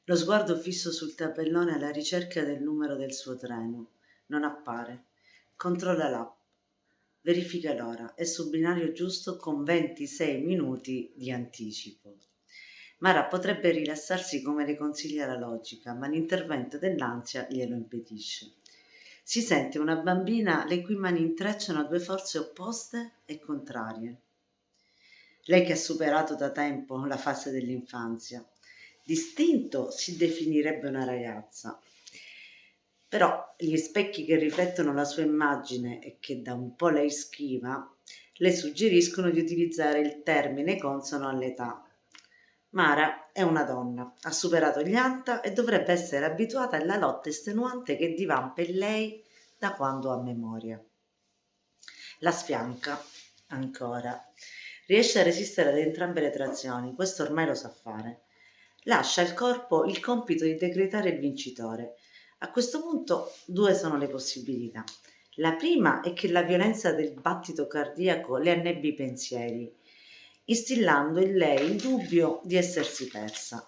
Lo sguardo fisso sul tabellone alla ricerca del numero del suo treno. Non appare. Controlla l'app. Verifica l'ora. È sul binario giusto con 26 minuti di anticipo. Mara potrebbe rilassarsi come le consiglia la logica, ma l'intervento dell'ansia glielo impedisce. Si sente una bambina le cui mani intrecciano due forze opposte e contrarie. Lei che ha superato da tempo la fase dell'infanzia. D'istinto si definirebbe una ragazza. Però gli specchi che riflettono la sua immagine e che da un po' lei schiva, le suggeriscono di utilizzare il termine consono all'età. Mara è una donna, ha superato gli anta e dovrebbe essere abituata alla lotta estenuante che divampa in lei da quando ha memoria. La sfianca, ancora. Riesce a resistere ad entrambe le trazioni, questo ormai lo sa fare. Lascia al corpo il compito di decretare il vincitore. A questo punto due sono le possibilità. La prima è che la violenza del battito cardiaco le annebbi i pensieri, instillando in lei il dubbio di essersi persa.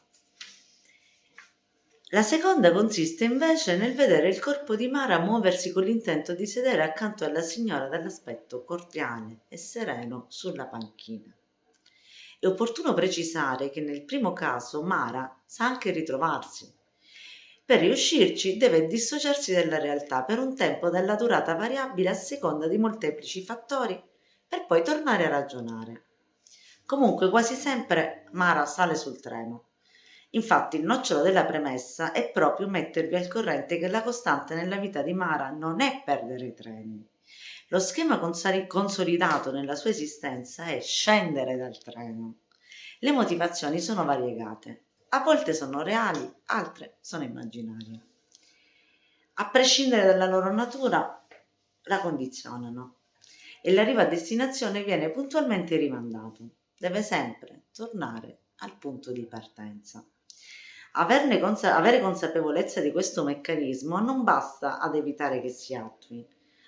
La seconda consiste invece nel vedere il corpo di Mara muoversi con l'intento di sedere accanto alla signora dall'aspetto cordiale e sereno sulla panchina. È opportuno precisare che nel primo caso Mara sa anche ritrovarsi. Per riuscirci deve dissociarsi dalla realtà per un tempo dalla durata variabile a seconda di molteplici fattori per poi tornare a ragionare. Comunque quasi sempre Mara sale sul treno. Infatti il nocciolo della premessa è proprio mettervi al corrente che la costante nella vita di Mara non è perdere i treni. Lo schema consolidato nella sua esistenza è scendere dal treno. Le motivazioni sono variegate, a volte sono reali, altre sono immaginarie. A prescindere dalla loro natura, la condizionano e l'arrivo a destinazione viene puntualmente rimandato. Deve sempre tornare al punto di partenza. Avere consapevolezza di questo meccanismo non basta ad evitare che si attui,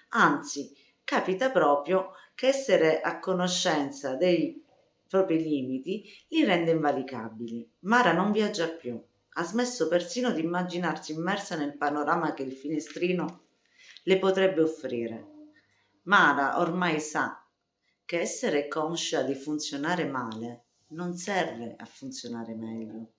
anzi, capita proprio che essere a conoscenza dei propri limiti li rende invalicabili. Mara non viaggia più, ha smesso persino di immaginarsi immersa nel panorama che il finestrino le potrebbe offrire. Mara ormai sa che essere conscia di funzionare male non serve a funzionare meglio.